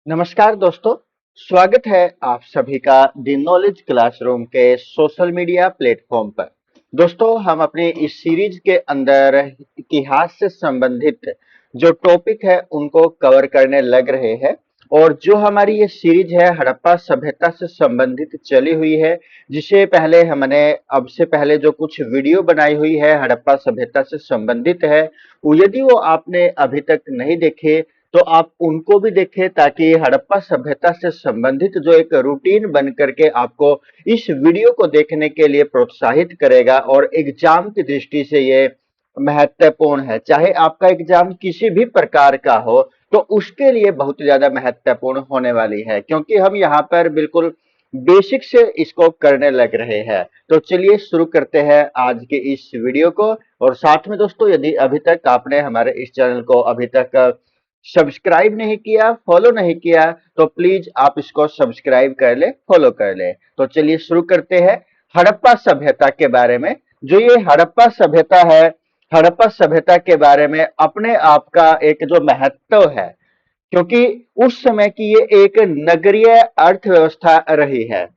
नमस्कार दोस्तों, स्वागत है आप सभी का दी नॉलेज क्लासरूम के सोशल मीडिया प्लेटफॉर्म पर। दोस्तों, हम अपने इस सीरीज के अंदर इतिहास से संबंधित जो टॉपिक है उनको कवर करने लग रहे हैं। और जो हमारी ये सीरीज है हड़प्पा सभ्यता से संबंधित चली हुई है, जिसे पहले हमने अब से पहले जो कुछ वीडियो बनाई हुई है हड़प्पा सभ्यता से संबंधित है, यदि वो आपने अभी तक नहीं देखे तो आप उनको भी देखें, ताकि हड़प्पा सभ्यता से संबंधित जो एक रूटीन बन करके आपको इस वीडियो को देखने के लिए प्रोत्साहित करेगा। और एग्जाम की दृष्टि से ये महत्वपूर्ण है, चाहे आपका एग्जाम किसी भी प्रकार का हो तो उसके लिए बहुत ज्यादा महत्वपूर्ण होने वाली है, क्योंकि हम यहाँ पर बिल्कुल बेसिक से इसको करने लग रहे हैं। तो चलिए शुरू करते हैं आज के इस वीडियो को। और साथ में दोस्तों, यदि अभी तक आपने हमारे इस चैनल को अभी तक सब्सक्राइब नहीं किया, फॉलो नहीं किया, तो प्लीज आप इसको सब्सक्राइब कर ले, फॉलो कर ले। तो चलिए शुरू करते हैं हड़प्पा सभ्यता के बारे में। जो ये हड़प्पा सभ्यता है, हड़प्पा सभ्यता के बारे में अपने आप का एक जो महत्व है, क्योंकि उस समय की ये एक नगरीय अर्थव्यवस्था रही है।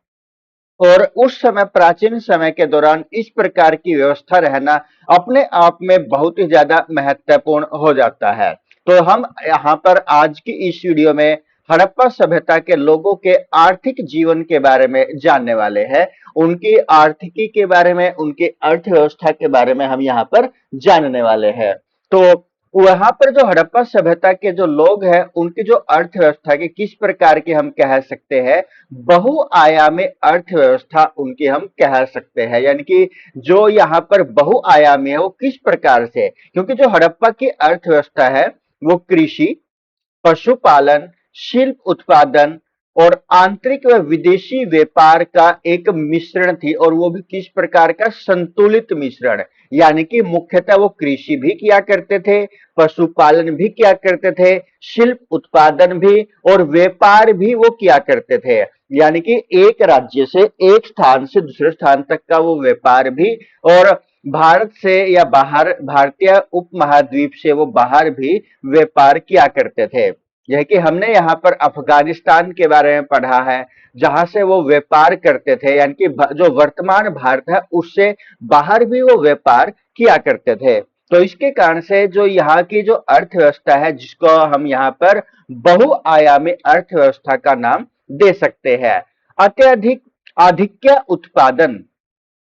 और उस समय प्राचीन समय के दौरान इस प्रकार की व्यवस्था रहना अपने आप में बहुत ही ज्यादा महत्वपूर्ण हो जाता है। तो हम यहाँ पर आज की इस वीडियो में हड़प्पा सभ्यता के लोगों के आर्थिक जीवन के बारे में जानने वाले हैं। उनकी आर्थिकी के बारे में, उनकी अर्थव्यवस्था के बारे में हम यहाँ पर जानने वाले हैं। तो वहां पर जो हड़प्पा सभ्यता के जो लोग हैं उनकी जो अर्थव्यवस्था की किस प्रकार की हम कह सकते हैं, बहुआयामी अर्थव्यवस्था उनकी हम कह सकते हैं। यानी कि जो यहाँ पर बहुआयामी है वो किस प्रकार से, क्योंकि जो हड़प्पा की अर्थव्यवस्था है वो कृषि, पशुपालन, शिल्प उत्पादन और आंतरिक व विदेशी व्यापार का एक मिश्रण थी। और वो भी किस प्रकार का, संतुलित मिश्रण। यानी कि मुख्यतः वो कृषि भी किया करते थे, पशुपालन भी किया करते थे, शिल्प उत्पादन भी और व्यापार भी वो किया करते थे। यानी कि एक राज्य से एक स्थान से दूसरे स्थान तक का वो व्यापार भी, और भारत से या बाहर, भारतीय उपमहाद्वीप से वो बाहर भी व्यापार किया करते थे। यह कि हमने यहाँ पर अफगानिस्तान के बारे में पढ़ा है, जहां से वो व्यापार करते थे। यानी कि जो वर्तमान भारत है उससे बाहर भी वो व्यापार किया करते थे। तो इसके कारण से जो यहाँ की जो अर्थव्यवस्था है, जिसको हम यहाँ पर बहुआयामी अर्थव्यवस्था का नाम दे सकते हैं। अत्यधिक आधिक्य उत्पादन,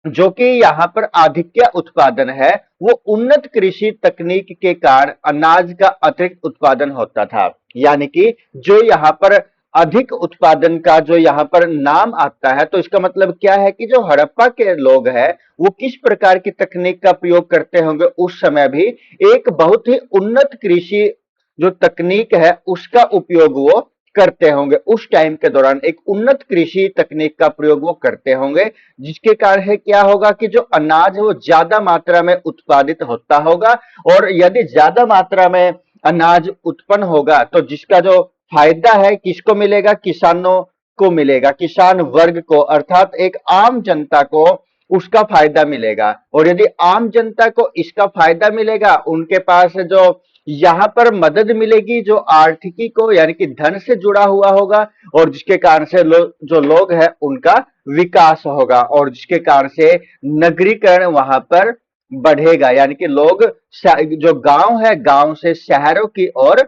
जो कि यहाँ पर आधिक्य उत्पादन है, वो उन्नत कृषि तकनीक के कारण अनाज का अतिरिक्त उत्पादन होता था। यानी कि जो यहाँ पर अधिक उत्पादन का जो यहाँ पर नाम आता है, तो इसका मतलब क्या है कि जो हड़प्पा के लोग हैं वो किस प्रकार की तकनीक का प्रयोग करते होंगे उस समय भी, एक बहुत ही उन्नत कृषि जो तकनीक है उसका उपयोग वो करते होंगे। उस टाइम के दौरान एक उन्नत कृषि तकनीक का प्रयोग वो करते होंगे, जिसके कारण है क्या होगा कि जो अनाज है वो ज्यादा मात्रा में उत्पादित होता होगा। और यदि ज्यादा मात्रा में अनाज उत्पन्न होगा तो जिसका जो फायदा है किसको मिलेगा, किसानों को मिलेगा, किसान वर्ग को, अर्थात एक आम जनता को उसका फायदा मिलेगा। और यदि आम जनता को इसका फायदा मिलेगा, उनके पास जो यहाँ पर मदद मिलेगी जो आर्थिकी को, यानी कि धन से जुड़ा हुआ होगा, और जिसके कारण से जो लोग हैं उनका विकास होगा, और जिसके कारण से नगरीकरण वहां पर बढ़ेगा। यानी कि लोग जो गांव है, गांव से शहरों की ओर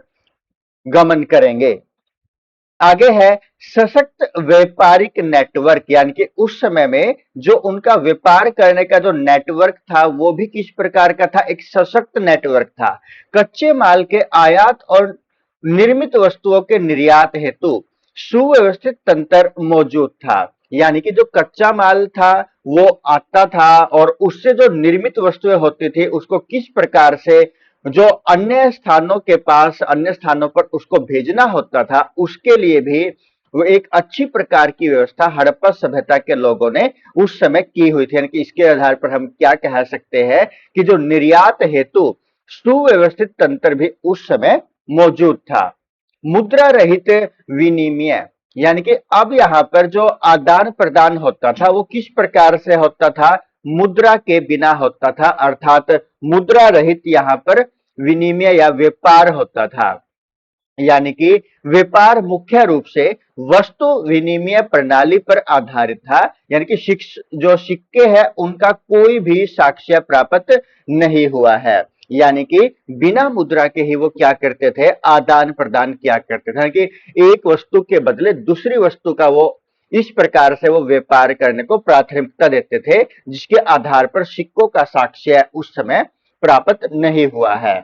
गमन करेंगे। आगे है सशक्त व्यापारिक नेटवर्क। यानी कि उस समय में जो उनका व्यापार करने का जो नेटवर्क था वो भी किस प्रकार का था, एक सशक्त नेटवर्क था। कच्चे माल के आयात और निर्मित वस्तुओं के निर्यात हेतु सुव्यवस्थित तंत्र मौजूद था। यानी कि जो कच्चा माल था वो आता था, और उससे जो निर्मित वस्तुएं होती थी उसको किस प्रकार से जो अन्य स्थानों के पास, अन्य स्थानों पर उसको भेजना होता था, उसके लिए भी वो एक अच्छी प्रकार की व्यवस्था हड़प्पा सभ्यता के लोगों ने उस समय की हुई थी। यानी कि इसके आधार पर हम क्या कह सकते हैं कि जो निर्यात हेतु सुव्यवस्थित तंत्र भी उस समय मौजूद था। मुद्रा रहित विनिमय, यानी कि अब यहाँ पर जो आदान प्रदान होता था वो किस प्रकार से होता था, मुद्रा के बिना होता था, अर्थात मुद्रा रहित यहाँ पर विनिमय या व्यापार होता था। यानी कि व्यापार मुख्य रूप से वस्तु विनिमय प्रणाली पर आधारित था, यानी कि जो सिक्के हैं उनका कोई भी साक्ष्य प्राप्त नहीं हुआ है। यानी कि बिना मुद्रा के ही वो क्या करते थे, आदान प्रदान किया करते थे, यानी कि एक वस्तु के बदले दूसरी वस्तु का वो इस प्रकार से वो व्यापार करने को प्राथमिकता देते थे, जिसके आधार पर सिक्कों का साक्ष्य उस समय प्राप्त नहीं हुआ है।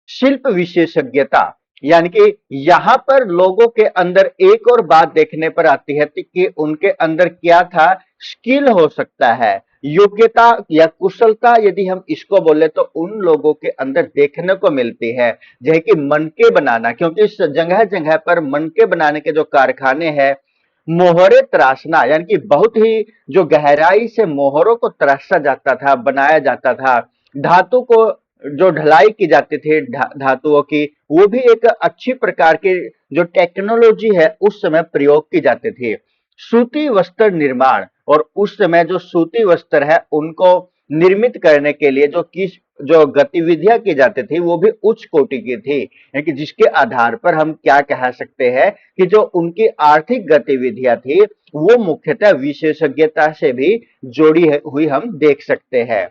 शिल्प विशेषज्ञता, यानी कि यहां पर लोगों के अंदर एक और बात देखने पर आती है कि उनके अंदर क्या था, स्किल हो सकता है, योग्यता या कुशलता यदि हम इसको बोले तो उन लोगों के अंदर देखने को मिलती है, जैसे कि मनके बनाना, क्योंकि इस जगह जगह पर मनके बनाने के जो कारखाने हैं, मोहरे तराशना, यानी कि बहुत ही जो गहराई से मोहरों को तराशा जाता था, बनाया जाता था, धातु को जो ढलाई की जाती थी धातुओं की, वो भी एक अच्छी प्रकार की जो टेक्नोलॉजी है उस समय प्रयोग की जाती थी। सूती वस्त्र निर्माण, और उस समय जो सूती वस्त्र है उनको निर्मित करने के लिए जो गतिविधियां की जाती थी वो भी उच्च कोटि की थी, यानी जिसके आधार पर हम क्या कह सकते हैं कि जो उनकी आर्थिक गतिविधियां थी वो मुख्यतः विशेषज्ञता से भी जोड़ी हुई हम देख सकते हैं।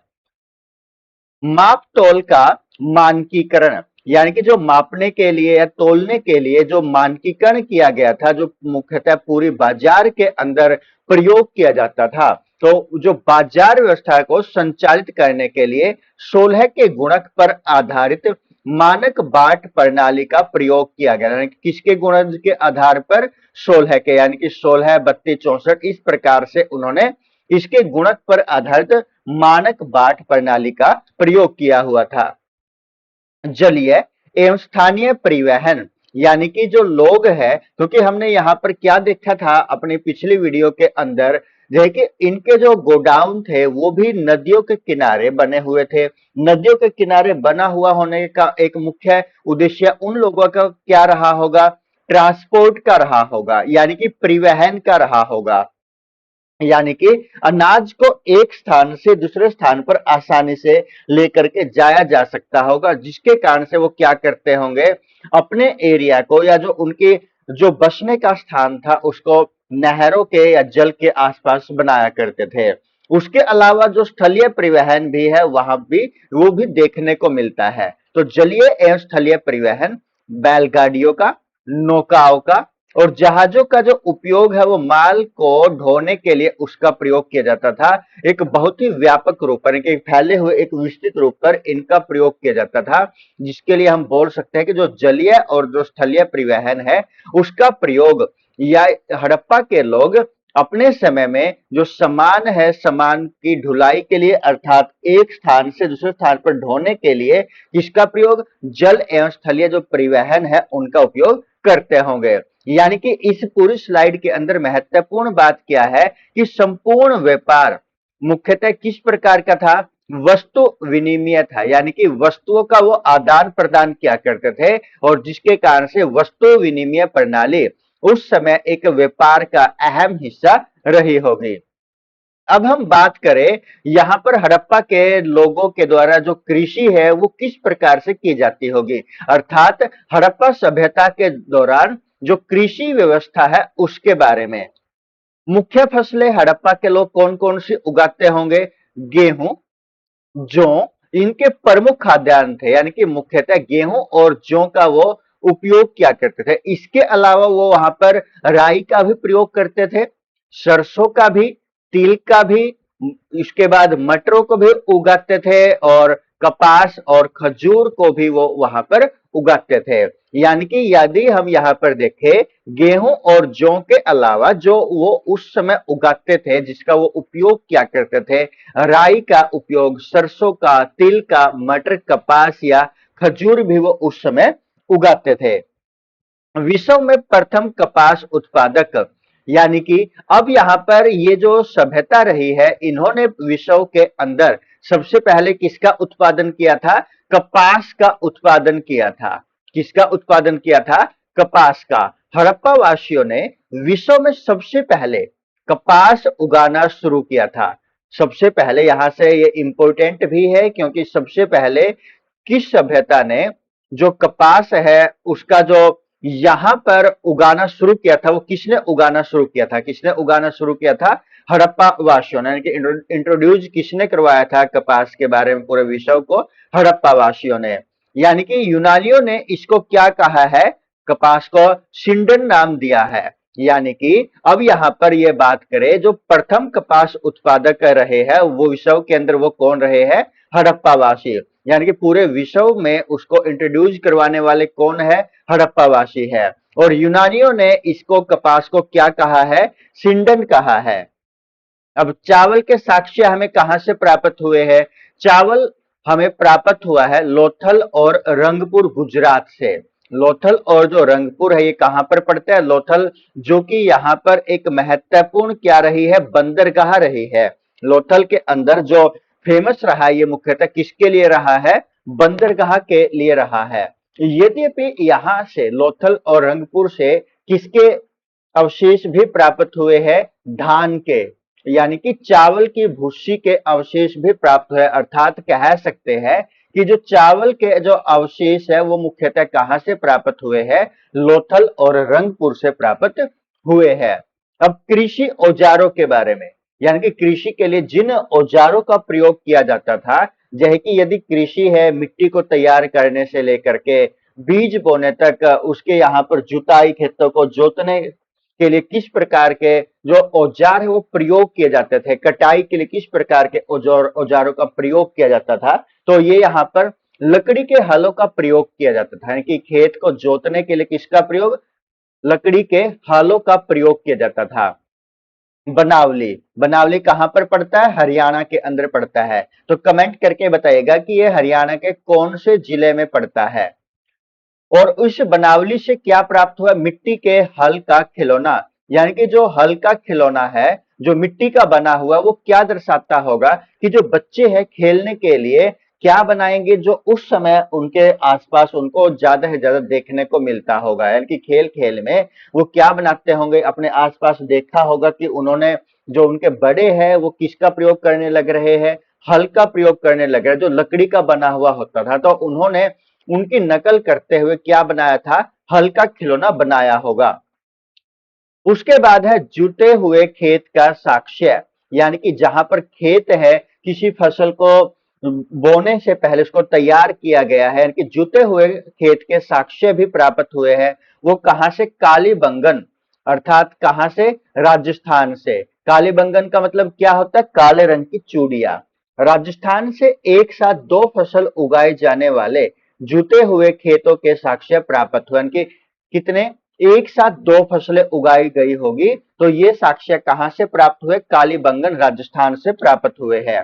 माप तोल का मानकीकरण, यानी कि जो मापने के लिए या तोलने के लिए जो मानकीकरण किया गया था, जो मुख्यतः पूरी बाजार के अंदर प्रयोग किया जाता था, तो जो बाजार व्यवस्था को संचालित करने के लिए 16 के गुणक पर आधारित मानक बाट प्रणाली का प्रयोग किया गया, यानी कि किसके गुणक के आधार पर, 16 के, यानी कि 16, 32, 64, इस प्रकार से उन्होंने इसके गुणक पर आधारित मानक बाट प्रणाली का प्रयोग किया हुआ था। जलीय एवं स्थानीय परिवहन, यानी कि जो लोग हैं, क्योंकि हमने यहाँ पर क्या देखा था अपनी पिछली वीडियो के अंदर, जैसे कि इनके जो गोडाउन थे वो भी नदियों के किनारे बने हुए थे। नदियों के किनारे बना हुआ होने का एक मुख्य उद्देश्य उन लोगों का क्या रहा होगा, ट्रांसपोर्ट का रहा होगा, यानी कि परिवहन का रहा होगा, यानी कि अनाज को एक स्थान से दूसरे स्थान पर आसानी से लेकर के जाया जा सकता होगा, जिसके कारण से वो क्या करते होंगे, अपने एरिया को या जो उनके जो बसने का स्थान था उसको नहरों के या जल के आसपास बनाया करते थे। उसके अलावा जो स्थलीय परिवहन भी है वहां भी वो भी देखने को मिलता है। तो जलीय एवं स्थलीय परिवहन, बैलगाड़ियों का, नौकाओं का और जहाजों का जो उपयोग है वो माल को ढोने के लिए उसका प्रयोग किया जाता था। एक बहुत ही व्यापक रूप पर, एक फैले हुए एक विस्तृत रूप पर इनका प्रयोग किया जाता था, जिसके लिए हम बोल सकते हैं कि जो जलीय और जो स्थलीय परिवहन है उसका प्रयोग, या हड़प्पा के लोग अपने समय में जो सामान है, सामान की ढुलाई के लिए अर्थात एक स्थान से दूसरे स्थान पर ढोने के लिए किसका प्रयोग, जल एवं स्थलीय जो परिवहन है उनका उपयोग करते होंगे। यानी कि इस पूरी स्लाइड के अंदर महत्वपूर्ण बात क्या है कि संपूर्ण व्यापार मुख्यतः किस प्रकार का था, वस्तु विनिमय था, यानी कि वस्तुओं का वो आदान प्रदान किया करते थे, और जिसके कारण से वस्तु विनिमय प्रणाली उस समय एक व्यापार का अहम हिस्सा रही होगी। अब हम बात करें यहाँ पर हड़प्पा के लोगों के द्वारा जो कृषि है वो किस प्रकार से की जाती होगी, अर्थात हड़प्पा सभ्यता के दौरान जो कृषि व्यवस्था है उसके बारे में। मुख्य फसलें हड़प्पा के लोग कौन कौन सी उगाते होंगे, गेहूं, जौ, इनके प्रमुख खाद्यान्न थे, यानी कि मुख्यतः गेहूं और जौ का वो उपयोग किया करते थे। इसके अलावा वो वहां पर राई का भी प्रयोग करते थे, सरसों का भी, तिल का भी, इसके बाद मटरों को भी उगाते थे, और कपास और खजूर को भी वो वहां पर उगाते थे। यानी कि यदि हम यहाँ पर देखें, गेहूं और जौ के अलावा जो वो उस समय उगाते थे, जिसका वो उपयोग किया करते थे, राई का उपयोग, सरसों का, तिल का, मटर, कपास या खजूर भी वो उस समय उगाते थे। विश्व में प्रथम कपास उत्पादक, यानी कि अब यहाँ पर ये जो सभ्यता रही है इन्होंने विश्व के अंदर सबसे पहले किसका उत्पादन किया था, कपास का उत्पादन किया था। किसका उत्पादन किया था, कपास का। हड़प्पा वासियों ने विश्व में सबसे पहले कपास उगाना शुरू किया था। सबसे पहले, यहां से ये इंपॉर्टेंट भी है क्योंकि सबसे पहले किस सभ्यता ने जो कपास है उसका जो यहां पर उगाना शुरू किया था, वो किसने उगाना शुरू किया था? किसने उगाना शुरू किया था? हड़प्पा वासियों ने। यानी कि इंट्रोड्यूस किसने करवाया था कपास के बारे में पूरे विश्व को? हड़प्पा वासियों ने। यानी कि यूनानियों ने इसको क्या कहा है? कपास को सिंडन नाम दिया है। यानी कि अब यहां पर यह बात करें, जो प्रथम कपास उत्पादक रहे हैं वो विश्व के अंदर वो कौन रहे हैं? हड़प्पावासी। यानी कि पूरे विश्व में उसको इंट्रोड्यूस करवाने वाले कौन है? हड़प्पावासी है। और यूनानियों ने इसको, कपास को क्या कहा है? सिंडन कहा है। अब चावल के साक्ष्य हमें कहां से प्राप्त हुए हैं? चावल हमें प्राप्त हुआ है लोथल और रंगपुर, गुजरात से। लोथल और जो रंगपुर है ये कहां पर पड़ता है? लोथल, जो कि यहाँ पर एक महत्वपूर्ण क्या रही है? बंदरगाह रही है। लोथल के अंदर जो फेमस रहा है ये मुख्यतः किसके लिए रहा है? बंदरगाह के लिए रहा है। यद्यपि यहां से लोथल और रंगपुर से किसके अवशेष भी प्राप्त हुए हैं? धान के, यानी कि चावल की भूसी के अवशेष भी प्राप्त हुए। अर्थात कह सकते हैं कि जो चावल के जो अवशेष है वो मुख्यतः कहां से प्राप्त हुए हैं? लोथल और रंगपुर से प्राप्त हुए हैं। अब कृषि औजारों के बारे में, यानी कि कृषि के लिए जिन औजारों का प्रयोग किया जाता था, जैसे कि यदि कृषि है, मिट्टी को तैयार करने से लेकर के बीज बोने तक, उसके यहाँ पर जुताई, खेतों को जोतने के लिए किस प्रकार के जो औजार है वो प्रयोग किए जाते थे, कटाई के लिए किस प्रकार के औजारों का प्रयोग किया जाता था, तो ये यहाँ पर लकड़ी के हलों का प्रयोग किया जाता था। यानी कि खेत को जोतने के लिए किसका प्रयोग? लकड़ी के हलों का प्रयोग किया जाता था। बनावली, बनावली कहां पर पड़ता है? हरियाणा के अंदर पड़ता है। तो कमेंट करके बताइएगा कि ये हरियाणा के कौन से जिले में पड़ता है। और उस बनावली से क्या प्राप्त हुआ? मिट्टी के हल का खिलौना। यानी कि जो हल का खिलौना है, जो मिट्टी का बना हुआ, वो क्या दर्शाता होगा कि जो बच्चे हैं खेलने के लिए क्या बनाएंगे, जो उस समय उनके आसपास उनको ज्यादा से ज्यादा देखने को मिलता होगा। यानी कि खेल खेल में वो क्या बनाते होंगे? अपने आसपास देखा होगा कि उन्होंने, जो उनके बड़े हैं वो किसका प्रयोग करने लग रहे हैं? हल का प्रयोग करने लग रहे हैं, जो लकड़ी का बना हुआ होता था। तो उन्होंने उनकी नकल करते हुए क्या बनाया था? हल का खिलौना बनाया होगा। उसके बाद है जुटे हुए खेत का साक्ष्य। यानी कि जहां पर खेत है, किसी फसल को बोने से पहले उसको तैयार किया गया है, यानी कि जुटे हुए खेत के साक्ष्य भी प्राप्त हुए हैं। वो कहां से? कालीबंगन, अर्थात कहां से? राजस्थान से। कालीबंगन का मतलब क्या होता है? काले रंग की चूड़ियां। राजस्थान से एक साथ दो फसल उगाए जाने वाले जुटे हुए खेतों के साक्ष्य प्राप्त हुए। यानी कि कितने? एक साथ दो फसलें उगाई गई होगी, तो ये साक्ष्य कहां से प्राप्त हुए? कालीबंगन, राजस्थान से प्राप्त हुए हैं।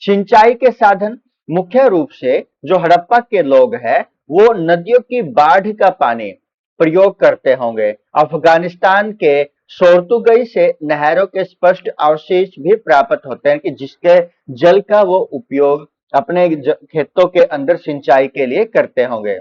सिंचाई के साधन, मुख्य रूप से जो हड़प्पा के लोग हैं वो नदियों की बाढ़ का पानी प्रयोग करते होंगे। अफगानिस्तान के सोर्तुगई से नहरों के स्पष्ट अवशेष भी प्राप्त होते हैं कि जिसके जल का वो उपयोग अपने खेतों के अंदर सिंचाई के लिए करते होंगे।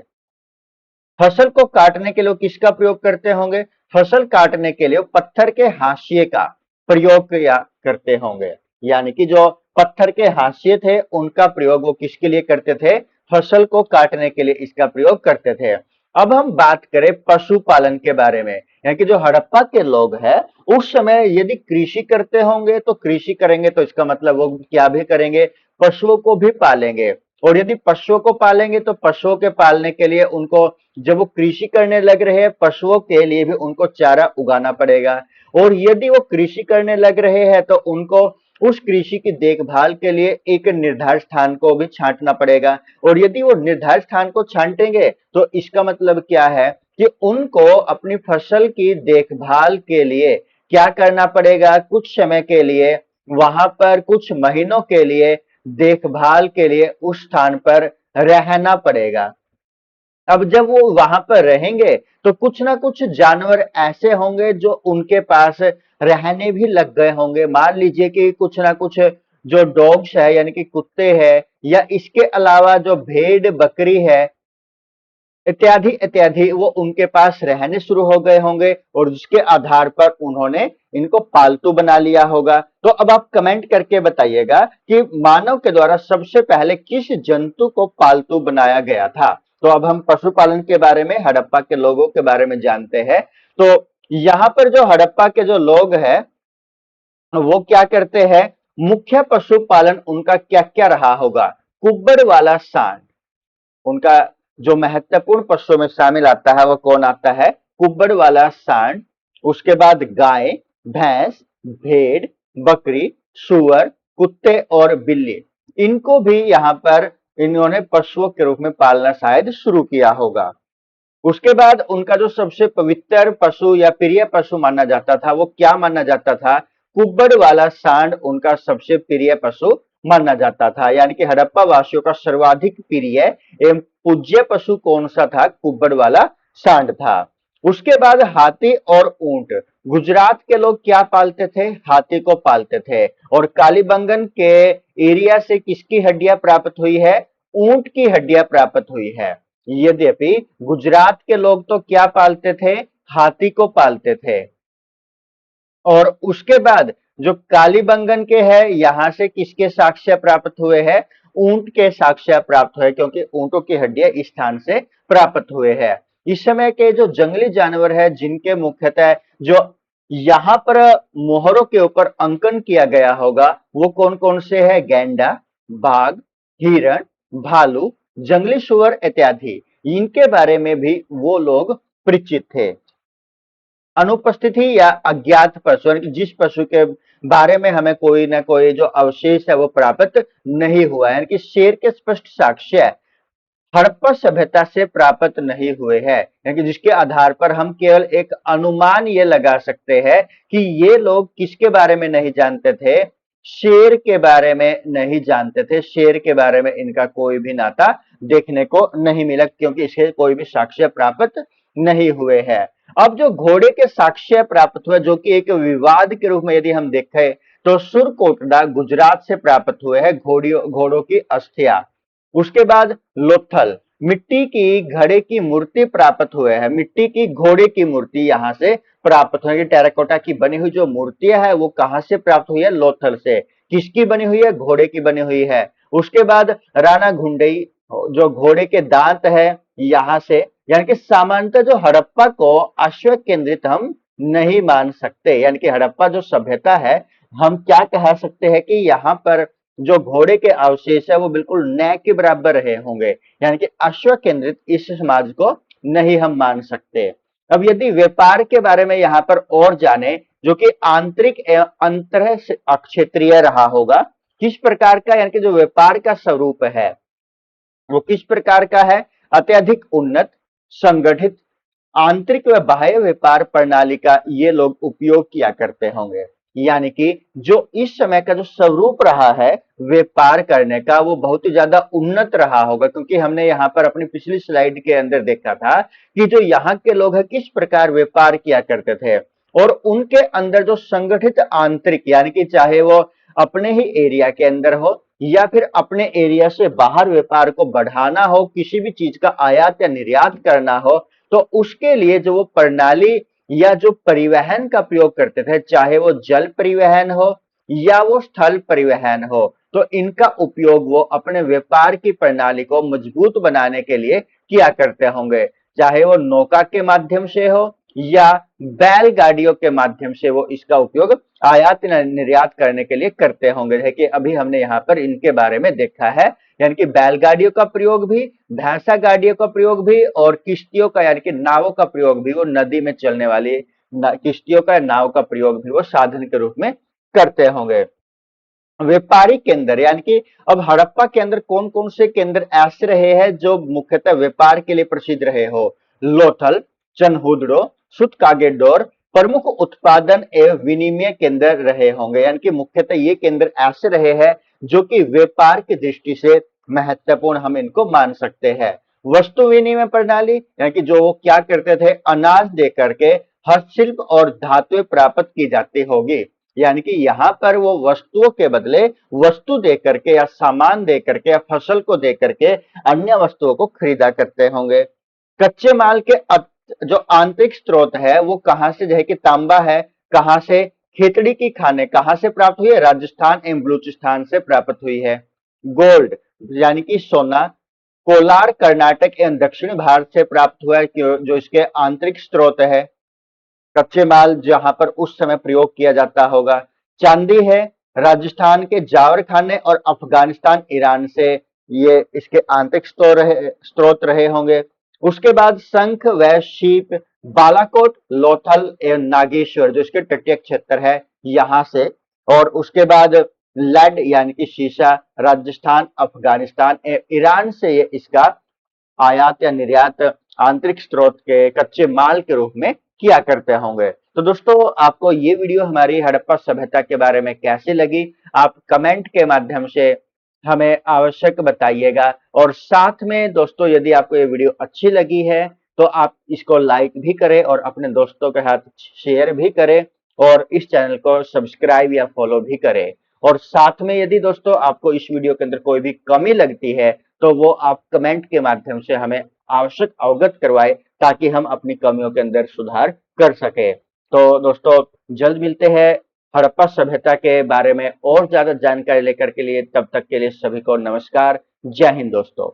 फसल को काटने के लिए किसका प्रयोग करते होंगे? फसल काटने के लिए पत्थर के हाशिए का प्रयोग किया करते होंगे। यानी कि जो पत्थर के हाशिए थे उनका प्रयोग वो किसके लिए करते थे? फसल को काटने के लिए इसका प्रयोग करते थे। अब हम बात करें पशुपालन के बारे में। यानी कि जो हड़प्पा के लोग हैं उस समय यदि कृषि करते होंगे, तो कृषि करेंगे तो इसका मतलब वो क्या भी करेंगे? पशुओं को भी पालेंगे। और यदि पशुओं को पालेंगे तो पशुओं के पालने के लिए उनको, जब वो कृषि करने लग रहे हैं, पशुओं के लिए भी उनको चारा उगाना पड़ेगा। और यदि वो कृषि करने लग रहे हैं तो उनको उस कृषि की देखभाल के लिए एक निर्धारित स्थान को भी छांटना पड़ेगा। और यदि वो निर्धारित स्थान को छांटेंगे तो इसका मतलब क्या है कि उनको अपनी फसल की देखभाल के लिए क्या करना पड़ेगा? कुछ समय के लिए, वहां पर कुछ महीनों के लिए देखभाल के लिए उस स्थान पर रहना पड़ेगा। अब जब वो वहां पर रहेंगे तो कुछ ना कुछ जानवर ऐसे होंगे जो उनके पास रहने भी लग गए होंगे। मान लीजिए कि कुछ ना कुछ जो डॉग्स है, यानी कि कुत्ते हैं, या इसके अलावा जो भेड़ बकरी है इत्यादि इत्यादि, वो उनके पास रहने शुरू हो गए होंगे और जिसके आधार पर उन्होंने इनको पालतू बना लिया होगा। तो अब आप कमेंट करके बताइएगा कि मानव के द्वारा सबसे पहले किस जंतु को पालतू बनाया गया था? तो अब हम पशुपालन के बारे में, हड़प्पा के लोगों के बारे में जानते हैं। तो यहाँ पर जो हड़प्पा के जो लोग हैं वो क्या करते हैं, मुख्य पशुपालन उनका क्या क्या रहा होगा। कुब्बड़ वाला सांड उनका जो महत्वपूर्ण पशुओं में शामिल आता है, वो कौन आता है, कुब्बड़ वाला सांड। उसके बाद गाय, भैंस, भेड़, बकरी, सुअर, कुत्ते और बिल्ली, इनको भी यहाँ पर इन्होंने पशुओं के रूप में पालना शायद शुरू किया होगा। उसके बाद उनका जो सबसे पवित्र पशु या प्रिय पशु माना जाता था, वो क्या माना जाता था, कुब्बड़ वाला सांड उनका सबसे प्रिय पशु माना जाता था। यानी कि हड़प्पा वासियों का सर्वाधिक प्रिय एवं पूज्य पशु कौन सा था, कुब्बड़ वाला सांड था। उसके बाद हाथी और ऊंट, गुजरात के लोग क्या पालते थे, हाथी को पालते थे। और कालीबंगन के एरिया से किसकी हड्डियां प्राप्त हुई है, ऊंट की हड्डियां प्राप्त हुई है। यद्यपि गुजरात के लोग तो क्या पालते थे, हाथी को पालते थे। और उसके बाद जो कालीबंगन के है, यहां से किसके साक्ष्य प्राप्त हुए हैं, ऊंट के साक्ष्य प्राप्त हुए, क्योंकि ऊंटों की हड्डियां इस स्थान से प्राप्त हुए हैं। इस समय के जो जंगली जानवर है, जिनके मुख्यतः जो यहाँ पर मोहरों के ऊपर अंकन किया गया होगा, वो कौन कौन से है, गैंडा, बाघ, हिरण, भालू, जंगली सुअर इत्यादि, इनके बारे में भी वो लोग परिचित थे। अनुपस्थिति या अज्ञात पशु, यानी कि जिस पशु के बारे में हमें कोई ना कोई जो अवशेष है वो प्राप्त नहीं हुआ है, यानी कि शेर के स्पष्ट साक्ष्य हड़प्पा सभ्यता से प्राप्त नहीं हुए हैं, यानी कि जिसके आधार पर हम केवल एक अनुमान ये लगा सकते हैं कि ये लोग किसके बारे में नहीं जानते थे, शेर के बारे में नहीं जानते थे। शेर के बारे में इनका कोई भी नाता देखने को नहीं मिला, क्योंकि इसके कोई भी साक्ष्य प्राप्त नहीं हुए हैं। अब जो घोड़े के साक्ष्य प्राप्त हुए, जो कि एक विवाद के रूप में यदि हम देखें, तो सुरकोटड़ा गुजरात से प्राप्त हुए हैं घोड़ों की अस्थियां। उसके बाद लोथल, मिट्टी की घड़े की मूर्ति प्राप्त हुए हैं, मिट्टी की घोड़े की मूर्ति यहाँ से प्राप्त हुई। टेराकोटा की बनी हुई जो मूर्तियां है वो कहाँ से प्राप्त हुई है, लोथल से। किसकी बनी हुई है, घोड़े की बनी हुई है। उसके बाद राणा घुंडई, जो घोड़े के दांत है, यहाँ से। यानी कि सामान्यतः जो हड़प्पा को अश्व केंद्रित हम नहीं मान सकते, यानी कि हड़प्पा जो सभ्यता है, हम क्या कह सकते हैं कि यहाँ पर जो घोड़े के अवशेष है वो बिल्कुल न के बराबर रहे होंगे, यानी कि अश्व केंद्रित इस समाज को नहीं हम मान सकते। अब यदि व्यापार के बारे में यहाँ पर और जाने, जो कि आंतरिक एवं अंतर क्षेत्रीय रहा होगा, किस प्रकार का, यानी कि जो व्यापार का स्वरूप है वो किस प्रकार का है, अत्यधिक उन्नत, संगठित, आंतरिक व बाह्य व्यापार प्रणाली का ये लोग उपयोग किया करते होंगे। यानी कि जो इस समय का जो स्वरूप रहा है व्यापार करने का, वो बहुत ही ज्यादा उन्नत रहा होगा, क्योंकि हमने यहाँ पर अपनी पिछली स्लाइड के अंदर देखा था कि जो यहाँ के लोग हैं किस प्रकार व्यापार किया करते थे। और उनके अंदर जो संगठित आंतरिक, यानी कि चाहे वो अपने ही एरिया के अंदर हो या फिर अपने एरिया से बाहर व्यापार को बढ़ाना हो, किसी भी चीज का आयात या निर्यात करना हो, तो उसके लिए जो वो प्रणाली या जो परिवहन का प्रयोग करते थे, चाहे वो जल परिवहन हो या वो स्थल परिवहन हो, तो इनका उपयोग वो अपने व्यापार की प्रणाली को मजबूत बनाने के लिए किया करते होंगे। चाहे वो नौका के माध्यम से हो या बैलगाड़ियों के माध्यम से वो इसका उपयोग आयात निर्यात करने के लिए करते होंगे। है कि अभी हमने यहाँ पर इनके बारे में देखा है, यानी कि बैलगाड़ियों का प्रयोग भी, भैंसा गाड़ियों का प्रयोग भी, और किश्तियों का यानी कि नावों का प्रयोग भी, वो नदी में चलने वाली किश्तियों का, नाव का प्रयोग भी वो साधन के रूप में करते होंगे। व्यापारिक केंद्र, यानी कि अब हड़प्पा के अंदर कौन कौन से केंद्र ऐसे रहे हैं जो मुख्यतः व्यापार के लिए प्रसिद्ध रहे हो, लोथल, चनहुदड़ो, सुतकागेडोर प्रमुख उत्पादन एवं विनिमय केंद्र रहे होंगे। यानी कि मुख्यतः ये केंद्र ऐसे रहे हैं जो कि व्यापार की दृष्टि से महत्वपूर्ण हम इनको मान सकते हैं। वस्तु विनिमय प्रणाली, यानी कि जो वो क्या करते थे, अनाज दे करके हस्तशिल्प और धातुएं प्राप्त की जाती होगी। यानी कि यहाँ पर वो वस्तुओं के बदले वस्तु दे करके या सामान दे करके या फसल को दे करके अन्य वस्तुओं को खरीदा करते होंगे। कच्चे माल के जो आंतरिक स्रोत है वो कहाँ से, जो है कि तांबा है, कहाँ से, खेतड़ी की खाने कहाँ से प्राप्त हुई है, राजस्थान एवं बलूचिस्तान से प्राप्त हुई है। गोल्ड, यानी कि सोना, कोलार कर्नाटक एवं दक्षिण भारत से प्राप्त हुआ है, जो इसके आंतरिक स्रोत है, कच्चे माल जहां पर उस समय प्रयोग किया जाता होगा। चांदी है, राजस्थान के जावर खाने और अफगानिस्तान, ईरान से ये इसके आंतरिक स्रोत रहे होंगे। उसके बाद शंख व शीप बालाकोट, लोथल एवं नागेश्वर जो इसके तटीय क्षेत्र है यहां से। और उसके बाद लेड यानी कि शीशा राजस्थान, अफगानिस्तान एवं ईरान से ये इसका आयात या निर्यात आंतरिक स्रोत के कच्चे माल के रूप में किया करते होंगे। तो दोस्तों, आपको ये वीडियो हमारी हड़प्पा सभ्यता के बारे में कैसी लगी, आप कमेंट के माध्यम से हमें आवश्यक बताइएगा। और साथ में दोस्तों, यदि आपको ये वीडियो अच्छी लगी है तो आप इसको लाइक भी करें और अपने दोस्तों के साथ शेयर भी करें, और इस चैनल को सब्सक्राइब या फॉलो भी करें। और साथ में यदि दोस्तों आपको इस वीडियो के अंदर कोई भी कमी लगती है तो वो आप कमेंट के माध्यम से हमें आवश्यक अवगत करवाए, ताकि हम अपनी कमियों के अंदर सुधार कर सके। तो दोस्तों, जल्द मिलते हैं हड़प्पा सभ्यता के बारे में और ज्यादा जानकारी लेकर के लिए। तब तक के लिए सभी को नमस्कार। जय हिंद दोस्तों।